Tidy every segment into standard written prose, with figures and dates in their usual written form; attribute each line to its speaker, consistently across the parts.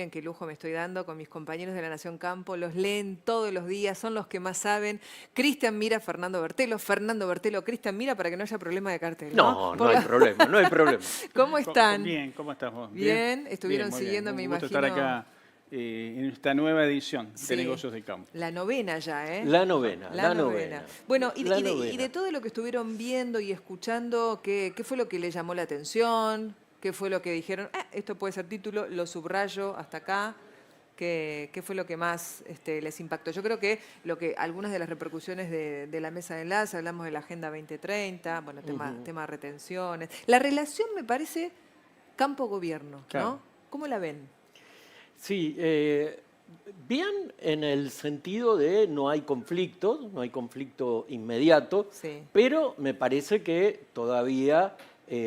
Speaker 1: miren qué lujo me estoy dando con mis compañeros de La Nación Campo, los leen todos los días, son los que más saben. Cristian Mira, Fernando Bertelo, Cristian Mira para que no haya problema de cartel, ¿no?
Speaker 2: No, no hay problema, no hay problema.
Speaker 1: ¿Cómo están?
Speaker 3: Bien, ¿cómo estás vos?
Speaker 1: Bien,
Speaker 3: Bien,
Speaker 1: estuvieron
Speaker 3: muy bien.
Speaker 1: siguiendo, me
Speaker 3: Un gusto estar
Speaker 1: imagino.
Speaker 3: acá en esta nueva edición de
Speaker 1: Sí,
Speaker 3: Negocios de Campo.
Speaker 1: la novena ya, ¿eh?
Speaker 2: La novena,
Speaker 1: La
Speaker 2: la
Speaker 1: novena.
Speaker 2: novena.
Speaker 1: Bueno,
Speaker 2: La
Speaker 1: y
Speaker 2: novena.
Speaker 1: de todo lo que estuvieron viendo y escuchando, ¿qué fue lo que les llamó la atención? ¿Qué fue lo que dijeron? Esto puede ser título, lo subrayo hasta acá. ¿Qué fue lo que más les impactó? Yo creo que algunas de las repercusiones de la mesa de enlace, hablamos de la Agenda 2030, bueno, tema retenciones. La relación me parece campo-gobierno, ¿no?
Speaker 3: Claro.
Speaker 1: ¿Cómo la ven?
Speaker 2: Sí, bien en el sentido de no hay conflicto inmediato,
Speaker 1: Sí.
Speaker 2: pero me parece que todavía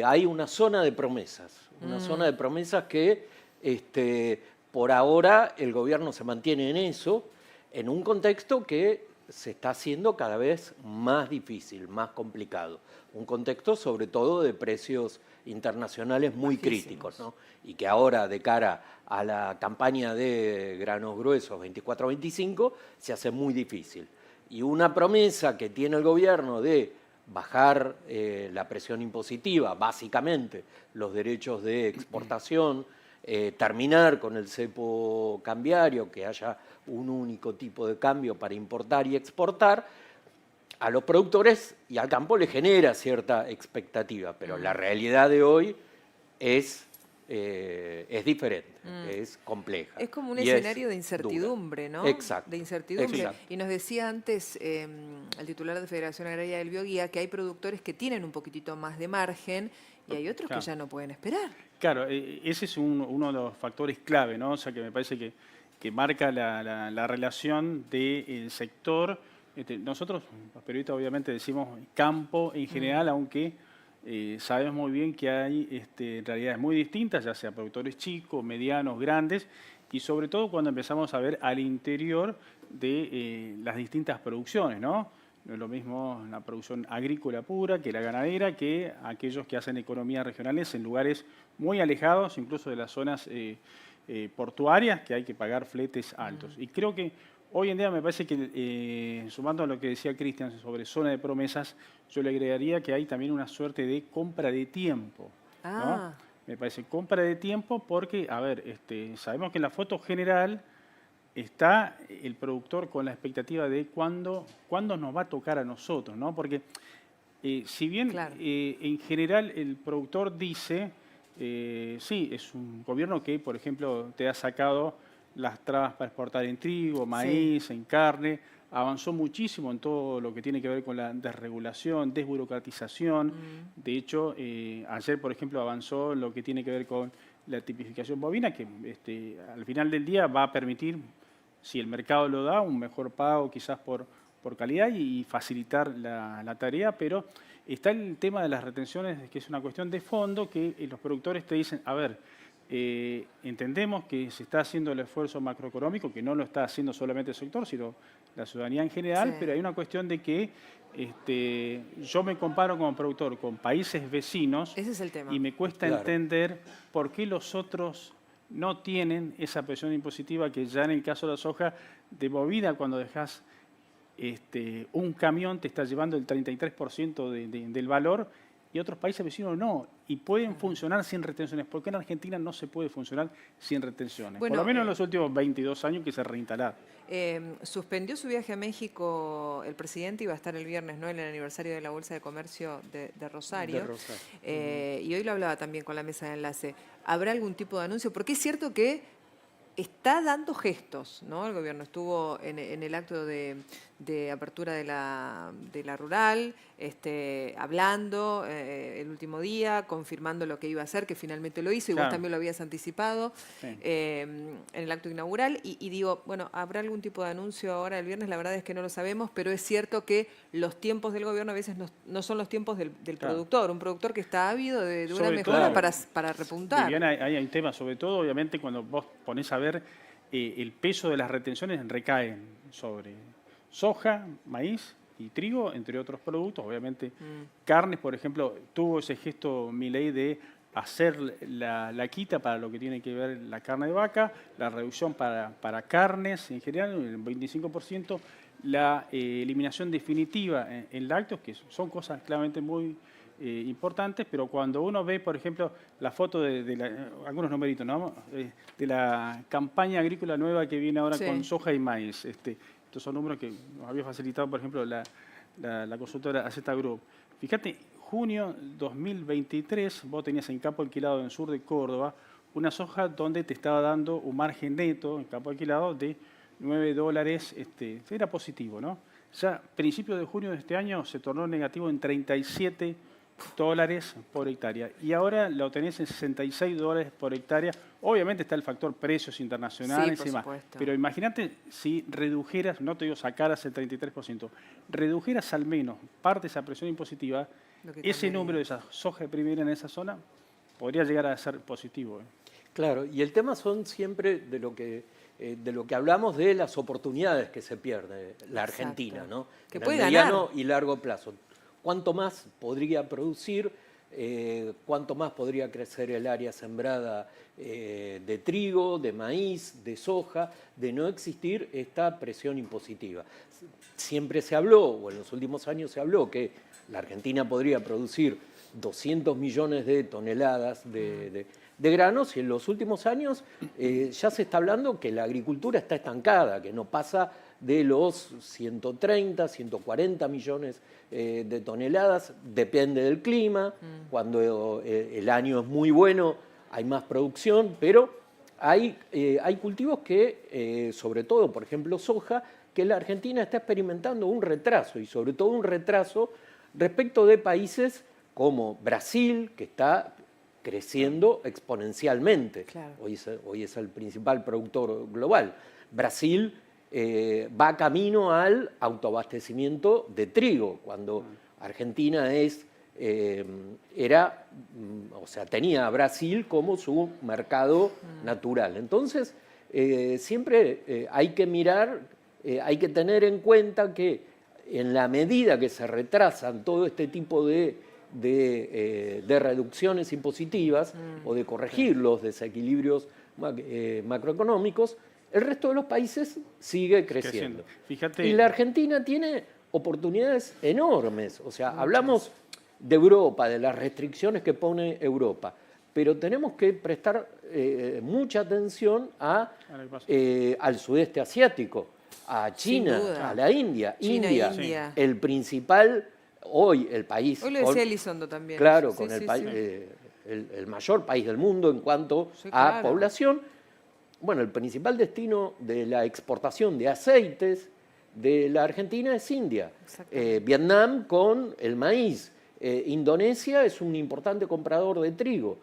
Speaker 2: hay una zona de promesas, que por ahora el gobierno se mantiene en eso, en un contexto que se está haciendo cada vez más difícil, más complicado. Un contexto sobre todo de precios internacionales muy
Speaker 1: Bajísimos.
Speaker 2: críticos, ¿no? Y que ahora, de cara a la campaña de granos gruesos 24-25, se hace muy difícil. Y una promesa que tiene el gobierno de bajar la presión impositiva, básicamente los derechos de exportación, terminar con el cepo cambiario, que haya un único tipo de cambio para importar y exportar, a los productores y al campo le genera cierta expectativa, pero la realidad de hoy es diferente, es compleja.
Speaker 1: Es como un
Speaker 2: y
Speaker 1: escenario de
Speaker 2: dura.
Speaker 1: incertidumbre, ¿no?
Speaker 2: Exacto.
Speaker 1: De incertidumbre.
Speaker 2: Exacto.
Speaker 1: Y nos decía antes el titular de Federación Agraria del Bioguía que hay productores que tienen un poquitito más de margen y hay otros
Speaker 3: Claro.
Speaker 1: que ya no pueden esperar.
Speaker 3: Claro, ese es uno de los factores clave, ¿no? O sea, que me parece que marca la relación del sector. Nosotros, los periodistas, obviamente decimos campo en general, aunque sabemos muy bien que hay realidades muy distintas, ya sea productores chicos, medianos, grandes, y sobre todo cuando empezamos a ver al interior de las distintas producciones, ¿no? No es lo mismo la producción agrícola pura que la ganadera, que aquellos que hacen economías regionales en lugares muy alejados, incluso de las zonas portuarias, que hay que pagar fletes altos. Y creo que hoy en día me parece que, sumando a lo que decía Cristian sobre zona de promesas, yo le agregaría que hay también una suerte de compra de tiempo, ¿no? Me parece compra de tiempo porque, a ver, sabemos que en la foto general está el productor con la expectativa de cuándo nos va a tocar a nosotros, ¿no? Porque si bien
Speaker 1: Claro.
Speaker 3: En general el productor dice, sí, es un gobierno que, por ejemplo, te ha sacado las trabas para exportar en trigo, maíz, en carne, avanzó muchísimo en todo lo que tiene que ver con la desregulación, desburocratización. De hecho, ayer, por ejemplo, avanzó en lo que tiene que ver con la tipificación bovina, que al final del día va a permitir, si el mercado lo da, un mejor pago quizás por calidad y facilitar la tarea, pero está el tema de las retenciones, que es una cuestión de fondo, que los productores te dicen, a ver, entendemos que se está haciendo el esfuerzo macroeconómico, que no lo está haciendo solamente el sector, sino la ciudadanía en general,
Speaker 1: Sí.
Speaker 3: pero hay una cuestión de que yo me comparo como productor con países vecinos
Speaker 1: Ese es el tema.
Speaker 3: y me cuesta
Speaker 2: Claro.
Speaker 3: entender por qué los otros no tienen esa presión impositiva que ya en el caso de la soja de bovina, cuando dejas un camión te está llevando el 33% del valor y otros países vecinos no. Y pueden funcionar sin retenciones. ¿Por qué en Argentina no se puede funcionar sin retenciones?
Speaker 1: Bueno,
Speaker 3: Por lo menos en los últimos 22 años que se reinstalar.
Speaker 1: Suspendió su viaje a México el presidente, iba a estar el viernes, ¿no? En el aniversario de la Bolsa de Comercio de Rosario.
Speaker 2: De Rosario.
Speaker 1: Y hoy lo hablaba también con la mesa de enlace. ¿Habrá algún tipo de anuncio? Porque es cierto que está dando gestos, ¿no? El gobierno estuvo en el acto de apertura de la rural, hablando el último día, confirmando lo que iba a hacer, que finalmente lo hizo, y vos
Speaker 3: Claro.
Speaker 1: también lo habías anticipado
Speaker 3: Sí.
Speaker 1: en el acto inaugural. Y digo, bueno, ¿habrá algún tipo de anuncio ahora el viernes? La verdad es que no lo sabemos, pero es cierto que los tiempos del gobierno a veces no son los tiempos del
Speaker 3: Claro.
Speaker 1: productor, un productor que está ávido de una
Speaker 3: Sobre
Speaker 1: mejora
Speaker 3: todo,
Speaker 1: para repuntar.
Speaker 3: Viviana, hay un tema, sobre todo, obviamente, cuando vos ponés a ver el peso de las retenciones recaen sobre soja, maíz y trigo, entre otros productos. Obviamente, carnes, por ejemplo, tuvo ese gesto Milei de hacer la quita para lo que tiene que ver la carne de vaca, la reducción para carnes en general, el 25%, la eliminación definitiva en lácteos, que son cosas claramente muy importantes, pero cuando uno ve, por ejemplo, la foto algunos numeritos, ¿no? De la campaña agrícola nueva que viene ahora con soja y maíz. Estos son números que nos había facilitado, por ejemplo, la consultora AZ Group. Fíjate, junio 2023, vos tenías en campo alquilado en el sur de Córdoba una soja donde te estaba dando un margen neto en campo alquilado de $9, era positivo, ¿no? Ya a principios de junio de este año se tornó negativo en $37 por hectárea y ahora lo tenés en $66 por hectárea. Obviamente está el factor precios internacionales y demás, pero imagínate si redujeras, no te digo sacaras el 33%, redujeras al menos parte de esa presión impositiva, ese número de esa soja de primera en esa zona podría llegar a ser positivo.
Speaker 2: Claro, y el tema son siempre de lo que hablamos de las oportunidades que se pierde la Argentina, ¿no?
Speaker 1: Que
Speaker 2: en
Speaker 1: puede
Speaker 2: el mediano
Speaker 1: ganar.
Speaker 2: y largo plazo. ¿Cuánto más podría producir? ¿Cuánto más podría crecer el área sembrada de trigo, de maíz, de soja, de no existir esta presión impositiva? Siempre se habló, o en los últimos años se habló, que la Argentina podría producir 200 millones de toneladas de granos y en los últimos años ya se está hablando que la agricultura está estancada, que no pasa de los 130, 140 millones de toneladas, depende del clima, cuando el año es muy bueno hay más producción, pero hay cultivos que, sobre todo, por ejemplo, soja, que la Argentina está experimentando un retraso, y sobre todo un retraso respecto de países como Brasil, que está creciendo exponencialmente.
Speaker 1: Claro.
Speaker 2: Hoy es el principal productor global. Brasil va camino al autoabastecimiento de trigo, cuando Argentina tenía a Brasil como su mercado natural. Entonces, siempre hay que mirar, hay que tener en cuenta que en la medida que se retrasan todo este tipo de reducciones impositivas o de corregir los desequilibrios macroeconómicos, el resto de los países sigue creciendo.
Speaker 3: Fíjate.
Speaker 2: Y la Argentina tiene oportunidades enormes. O sea, hablamos de Europa, de las restricciones que pone Europa, pero tenemos que prestar mucha atención al sudeste asiático, a China, a la India.
Speaker 1: India.
Speaker 2: El principal, hoy el país...
Speaker 1: Hoy lo decía Elizondo también.
Speaker 2: Claro,
Speaker 1: sí,
Speaker 2: con
Speaker 1: sí,
Speaker 2: el mayor país del mundo en cuanto a población. Bueno, el principal destino de la exportación de aceites de la Argentina es India. Vietnam con el maíz. Indonesia es un importante comprador de trigo.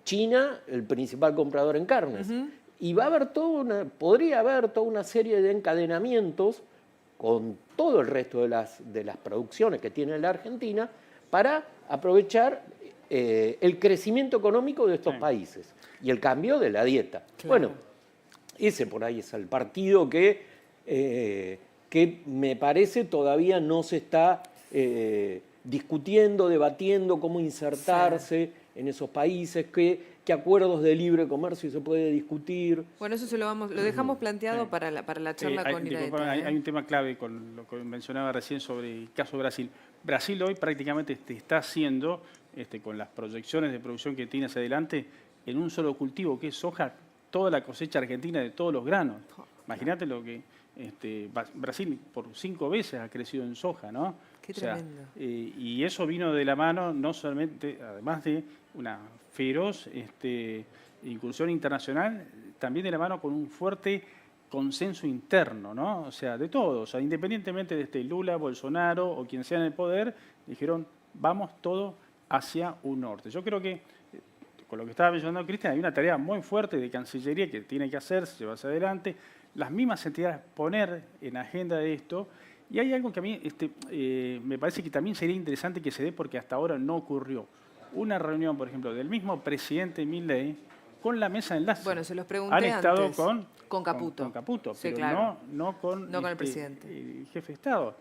Speaker 2: China, el principal comprador en carnes. Y va a haber podría haber toda una serie de encadenamientos con todo el resto de las producciones que tiene la Argentina para aprovechar el crecimiento económico de estos países y el cambio de la dieta. Claro. Bueno, ese por ahí es el partido que me parece todavía no se está discutiendo, debatiendo cómo insertarse en esos países, qué acuerdos de libre comercio se puede discutir.
Speaker 1: Bueno, eso lo dejamos planteado para la charla con Iraeta.
Speaker 3: Hay un tema clave con lo que mencionaba recién sobre el caso de Brasil. Brasil hoy prácticamente está haciendo, con las proyecciones de producción que tiene hacia adelante, en un solo cultivo, que es soja, toda la cosecha argentina de todos los granos. Imagínate lo que Brasil por 5 veces ha crecido en soja, ¿no?
Speaker 1: Qué tremendo.
Speaker 3: Y eso vino de la mano, no solamente, además de una feroz incursión internacional, también de la mano con un fuerte consenso interno, ¿no? O sea, de todos, o sea, independientemente de Lula, Bolsonaro o quien sea en el poder, dijeron, vamos todos hacia un norte. Yo creo que, con lo que estaba mencionando Cristian, hay una tarea muy fuerte de Cancillería que tiene que hacerse, llevarse adelante, las mismas entidades poner en agenda de esto, y hay algo que a mí me parece que también sería interesante que se dé porque hasta ahora no ocurrió. Una reunión, por ejemplo, del mismo presidente Milei con la mesa de enlace.
Speaker 1: Bueno, se los pregunté
Speaker 3: Han estado
Speaker 1: antes. Con Caputo.
Speaker 3: Con Caputo,
Speaker 1: sí,
Speaker 3: pero
Speaker 1: claro.
Speaker 3: no con
Speaker 1: el presidente.
Speaker 3: El jefe de Estado.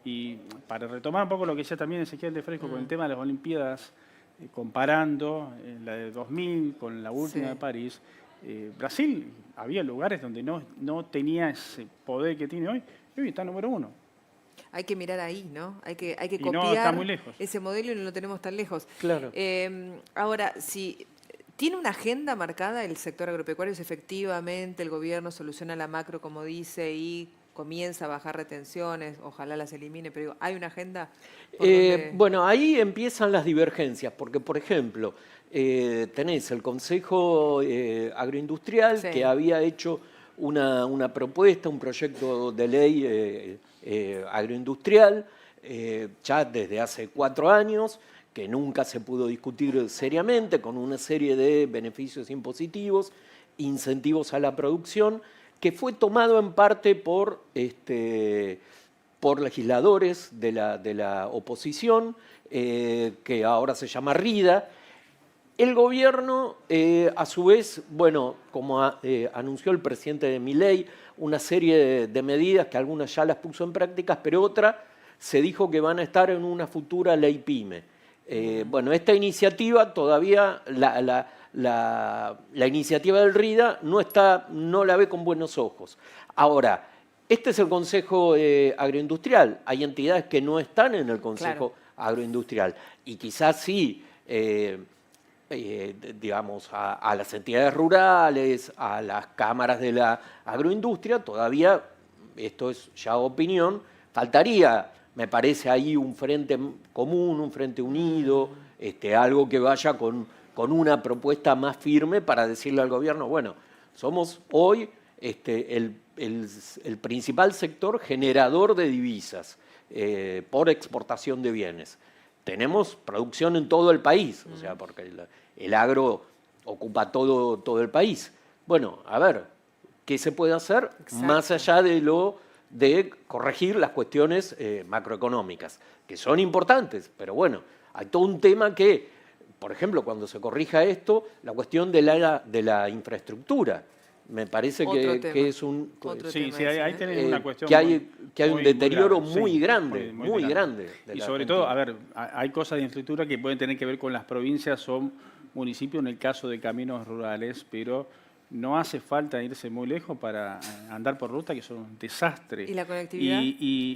Speaker 3: Y para retomar un poco lo que decía también Ezequiel de Fresco con el tema de las Olimpiadas comparando la de 2000 con la última
Speaker 1: Sí.
Speaker 3: de París, Brasil había lugares donde no tenía ese poder que tiene hoy, y hoy está número 1.
Speaker 1: Hay que mirar ahí, ¿no? Hay que
Speaker 3: Y
Speaker 1: copiar
Speaker 3: no está muy lejos.
Speaker 1: ese modelo y no lo tenemos tan lejos.
Speaker 2: Claro.
Speaker 1: Ahora, si tiene una agenda marcada el sector agropecuario, si efectivamente el gobierno soluciona la macro, como dice, y comienza a bajar retenciones, ojalá las elimine, pero digo, ¿hay una agenda? Por donde-
Speaker 2: Bueno, ahí empiezan las divergencias, porque, por ejemplo, tenés el Consejo Agroindustrial
Speaker 1: Sí.
Speaker 2: que había hecho una propuesta, un proyecto de ley agroindustrial ya desde hace 4 años, que nunca se pudo discutir seriamente, con una serie de beneficios impositivos, incentivos a la producción, que fue tomado en parte por legisladores de la oposición, que ahora se llama RIDA. El gobierno, a su vez, bueno, como anunció el presidente Milei, una serie de medidas que algunas ya las puso en prácticas, pero otras se dijo que van a estar en una futura ley PYME. Bueno, esta iniciativa todavía, la iniciativa del RIDA no la ve con buenos ojos. Ahora, este es el Consejo Agroindustrial. Hay entidades que no están en el Consejo Agroindustrial y quizás sí, digamos, a las entidades rurales, a las cámaras de la agroindustria, todavía, esto es ya opinión, faltaría, me parece, ahí un frente común, un frente unido, algo que vaya con una propuesta más firme para decirle al gobierno, bueno, somos hoy el principal sector generador de divisas por exportación de bienes. Tenemos producción en todo el país, o sea, porque el agro ocupa todo el país. Bueno, a ver, ¿qué se puede hacer más allá de corregir las cuestiones macroeconómicas, que son importantes? Pero bueno, hay todo un tema que, por ejemplo, cuando se corrija esto, la cuestión de la infraestructura, me parece que es un...
Speaker 3: Sí, ahí tenés una cuestión
Speaker 2: que hay un
Speaker 3: muy
Speaker 2: deterioro
Speaker 3: grave,
Speaker 2: muy
Speaker 3: sí,
Speaker 2: grande,
Speaker 3: muy
Speaker 2: muy grande.
Speaker 3: Y sobre todo, a ver, hay cosas de infraestructura que pueden tener que ver con las provincias o municipios en el caso de caminos rurales, pero no hace falta irse muy lejos para andar por rutas que son un desastre.
Speaker 1: ¿Y la conectividad?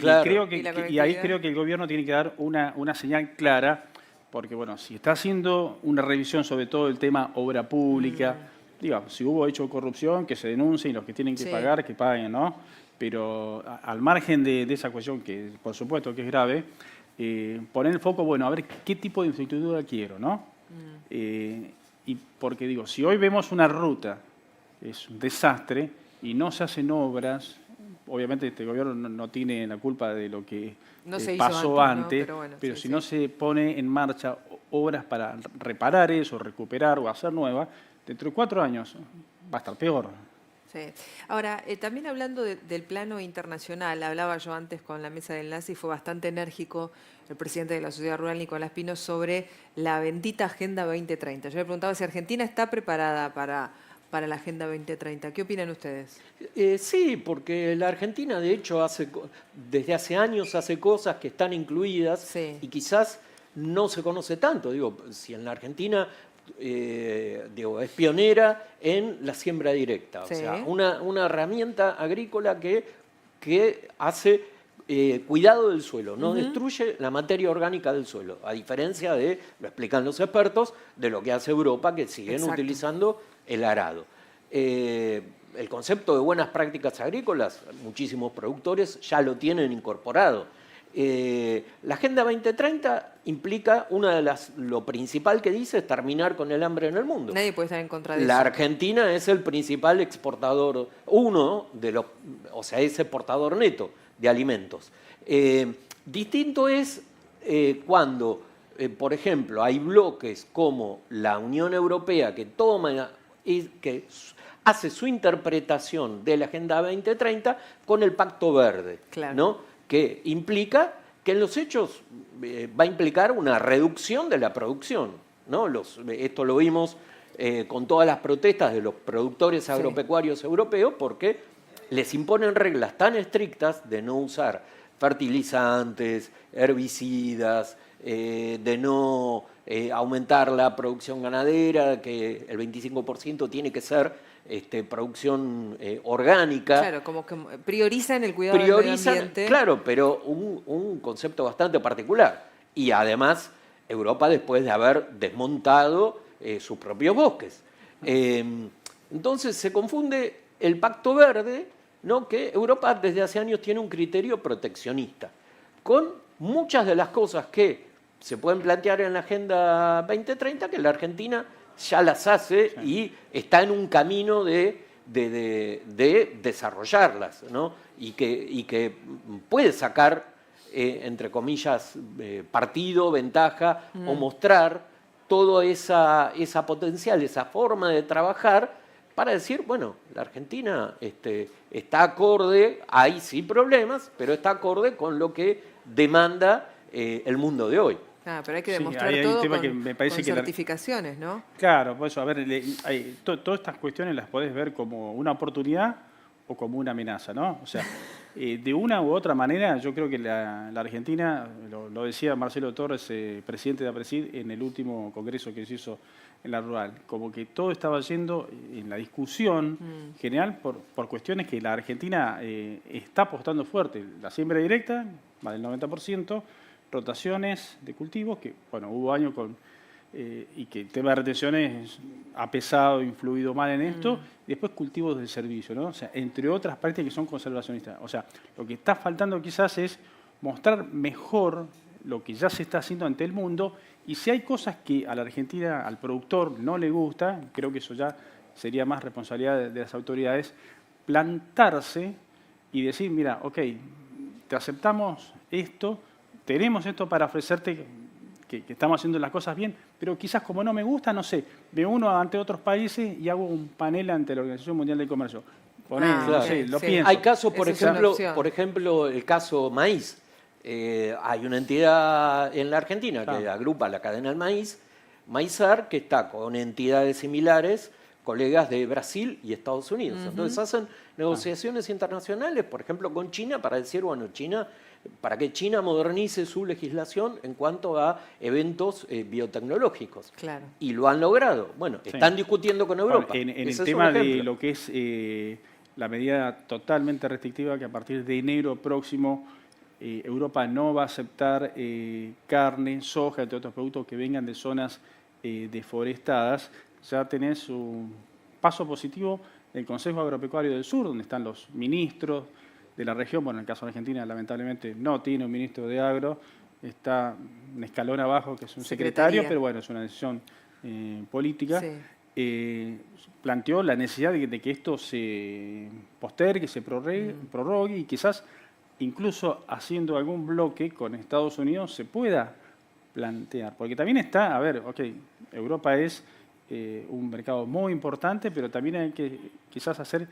Speaker 2: Claro.
Speaker 3: Y ahí creo que el gobierno tiene que dar una señal clara, porque bueno, si está haciendo una revisión sobre todo el tema obra pública, digamos, si hubo hecho corrupción, que se denuncie y los que tienen que pagar, que paguen, ¿no? Pero al margen de esa cuestión, que por supuesto que es grave, poner el foco, bueno, a ver qué tipo de infraestructura quiero, ¿no? Y porque digo, si hoy vemos una ruta, es un desastre, y no se hacen obras, obviamente este gobierno no tiene la culpa de lo que pasó antes,
Speaker 1: ¿no?
Speaker 3: pero si no se pone en marcha obras para reparar eso, recuperar o hacer nuevas, dentro de 4 años va a estar peor.
Speaker 1: Sí. Ahora, también hablando del plano internacional, hablaba yo antes con la mesa de enlace y fue bastante enérgico el presidente de la Sociedad Rural, Nicolás Pino, sobre la bendita Agenda 2030. Yo le preguntaba si Argentina está preparada para la Agenda 2030. ¿Qué opinan ustedes?
Speaker 2: Sí, porque la Argentina, de hecho, desde hace años hace cosas que están incluidas y quizás no se conoce tanto. Digo, si en la Argentina... es pionera en la siembra directa, o sea, una herramienta agrícola que hace cuidado del suelo, no destruye la materia orgánica del suelo, a diferencia de, lo explican los expertos, de lo que hace Europa, que siguen utilizando el arado. El concepto de buenas prácticas agrícolas, muchísimos productores ya lo tienen incorporado. La Agenda 2030 implica lo principal que dice es terminar con el hambre en el mundo.
Speaker 1: Nadie puede estar en contra de eso.
Speaker 2: La Argentina es el principal exportador, o sea, es exportador neto de alimentos. Distinto es cuando, por ejemplo, hay bloques como la Unión Europea que que hace su interpretación de la Agenda 2030 con el Pacto Verde, ¿no? Que implica que en los hechos va a implicar una reducción de la producción, ¿no? Esto lo vimos con todas las protestas de los productores agropecuarios europeos, porque les imponen reglas tan estrictas de no usar fertilizantes, herbicidas, de no aumentar la producción ganadera, que el 25% tiene que ser producción orgánica.
Speaker 1: Claro, como que priorizan el cuidado del medio ambiente.
Speaker 2: Claro, pero un concepto bastante particular. Y además, Europa después de haber desmontado sus propios bosques. Entonces se confunde el Pacto Verde, ¿no? Que Europa desde hace años tiene un criterio proteccionista, con muchas de las cosas que se pueden plantear en la Agenda 2030, que la Argentina ya las hace y está en un camino de desarrollarlas, ¿no? Y que puede sacar, entre comillas, partido, ventaja o mostrar toda esa potencial, esa forma de trabajar para decir, bueno, la Argentina está acorde, hay sí problemas, pero está acorde con lo que demanda el mundo de hoy.
Speaker 1: Ah, pero hay que
Speaker 3: Sí,
Speaker 1: demostrar
Speaker 3: hay un
Speaker 1: todo
Speaker 3: tema
Speaker 1: con,
Speaker 3: que me parece
Speaker 1: con
Speaker 3: que
Speaker 1: certificaciones, ¿no?
Speaker 3: Claro, por eso, a ver, todas estas cuestiones las podés ver como una oportunidad o como una amenaza, ¿no? O sea, de una u otra manera, yo creo que la Argentina, lo decía Marcelo Torres, presidente de APRESID, en el último congreso que se hizo en la rural, como que todo estaba yendo en la discusión general por cuestiones que la Argentina está apostando fuerte. La siembra directa, más del 90%, rotaciones de cultivos, que bueno, hubo años y que el tema de retenciones ha pesado, influido mal en esto, y después cultivos de servicio, ¿no? O sea, entre otras prácticas que son conservacionistas. O sea, lo que está faltando quizás es mostrar mejor lo que ya se está haciendo ante el mundo, y si hay cosas que a la Argentina, al productor, no le gusta, creo que eso ya sería más responsabilidad de las autoridades, plantarse y decir, mira, ok, te aceptamos esto, tenemos esto para ofrecerte, que estamos haciendo las cosas bien, pero quizás como no me gusta, no sé, me uno ante otros países y hago un panel ante la Organización Mundial del Comercio.
Speaker 2: Claro.
Speaker 3: Sí, lo
Speaker 1: Sí.
Speaker 3: pienso.
Speaker 2: Hay casos, por
Speaker 1: Esa es una opción.
Speaker 2: ejemplo, el caso maíz. Hay una entidad en la Argentina que agrupa la cadena del maíz, Maizar, que está con entidades similares, colegas de Brasil y Estados Unidos. Entonces hacen negociaciones internacionales, por ejemplo, con China, para decir, bueno, China, para que China modernice su legislación en cuanto a eventos biotecnológicos.
Speaker 1: Claro.
Speaker 2: Y lo han logrado. Bueno, están discutiendo con Europa.
Speaker 3: En el
Speaker 2: Ese es
Speaker 3: tema
Speaker 2: un
Speaker 3: de
Speaker 2: ejemplo.
Speaker 3: lo que es la medida totalmente restrictiva, que a partir de enero próximo Europa no va a aceptar carne, soja, entre otros productos que vengan de zonas deforestadas, ya tenés un paso positivo del Consejo Agropecuario del Sur, donde están los ministros de la región. Bueno, en el caso de Argentina, lamentablemente, no tiene un ministro de agro, está un escalón abajo, que es un secretario, pero bueno, es una decisión política.
Speaker 1: Sí.
Speaker 3: Planteó la necesidad de que esto se postergue, se prorrogue y quizás incluso haciendo algún bloque con Estados Unidos se pueda plantear. Porque también está, a ver, ok, Europa es un mercado muy importante, pero también hay que quizás hacer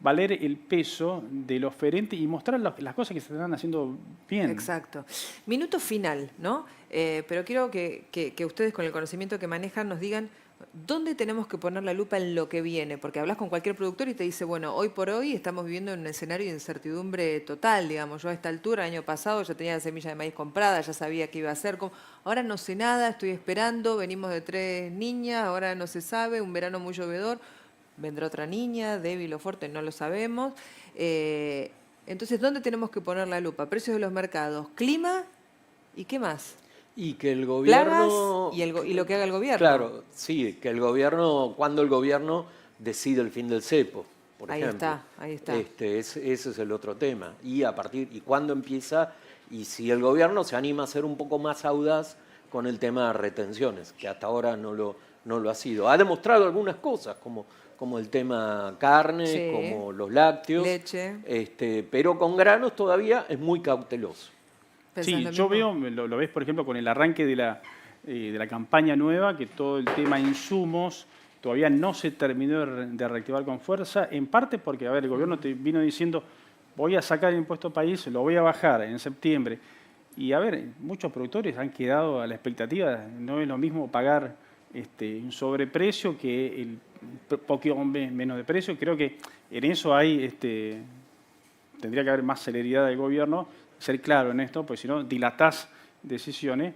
Speaker 3: valer el peso del oferente y mostrar las cosas que se están haciendo bien.
Speaker 1: Exacto. Minuto final, ¿no? Pero quiero que ustedes, con el conocimiento que manejan, nos digan dónde tenemos que poner la lupa en lo que viene. Porque hablas con cualquier productor y te dice, bueno, hoy por hoy estamos viviendo en un escenario de incertidumbre total, digamos. Yo a esta altura, el año pasado, ya tenía la semilla de maíz comprada, ya sabía qué iba a hacer. Ahora no sé nada, estoy esperando, venimos de 3 niñas, ahora no se sabe, un verano muy llovedor. Vendrá otra niña, débil o fuerte, no lo sabemos. Entonces, ¿dónde tenemos que poner la lupa? Precios de los mercados, clima y ¿qué más?
Speaker 2: Y que el gobierno...
Speaker 1: Plagas y lo que haga el gobierno.
Speaker 2: Claro, sí, que el gobierno, cuando el gobierno decide el fin del cepo, por ejemplo.
Speaker 1: Ahí está.
Speaker 2: Ese es el otro tema. Y cuándo empieza, y si el gobierno se anima a ser un poco más audaz con el tema de retenciones, que hasta ahora no lo ha sido. Ha demostrado algunas cosas, como el tema carne,
Speaker 1: Sí.
Speaker 2: como los lácteos,
Speaker 1: Leche.
Speaker 2: pero con granos todavía es muy cauteloso.
Speaker 1: ¿Pensás
Speaker 3: Sí,
Speaker 1: lo
Speaker 3: yo
Speaker 1: mismo?
Speaker 3: veo, lo ves por ejemplo con el arranque de la campaña nueva, que todo el tema insumos todavía no se terminó de reactivar con fuerza, en parte porque, a ver, el gobierno te vino diciendo, voy a sacar el impuesto país, lo voy a bajar en septiembre. Y a ver, muchos productores han quedado a la expectativa, no es lo mismo pagar un sobreprecio que el poquito menos de precio. Creo que en eso tendría que haber más celeridad del gobierno, ser claro en esto, porque si no dilatás decisiones.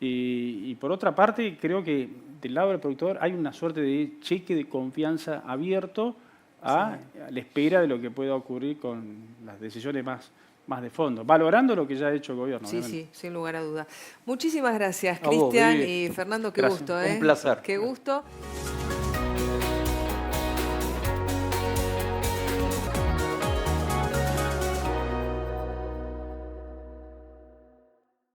Speaker 3: Y por otra parte, creo que del lado del productor hay una suerte de cheque de confianza abierto a la espera de lo que pueda ocurrir con las decisiones más de fondo, valorando lo que ya ha hecho el gobierno.
Speaker 1: Sí,
Speaker 3: obviamente.
Speaker 1: sí, sin lugar a duda. Muchísimas gracias,
Speaker 2: A vos,
Speaker 1: Cristian
Speaker 2: Vivi.
Speaker 1: y Fernando, qué
Speaker 2: Gracias.
Speaker 1: gusto,
Speaker 2: Un placer.
Speaker 1: Qué gusto.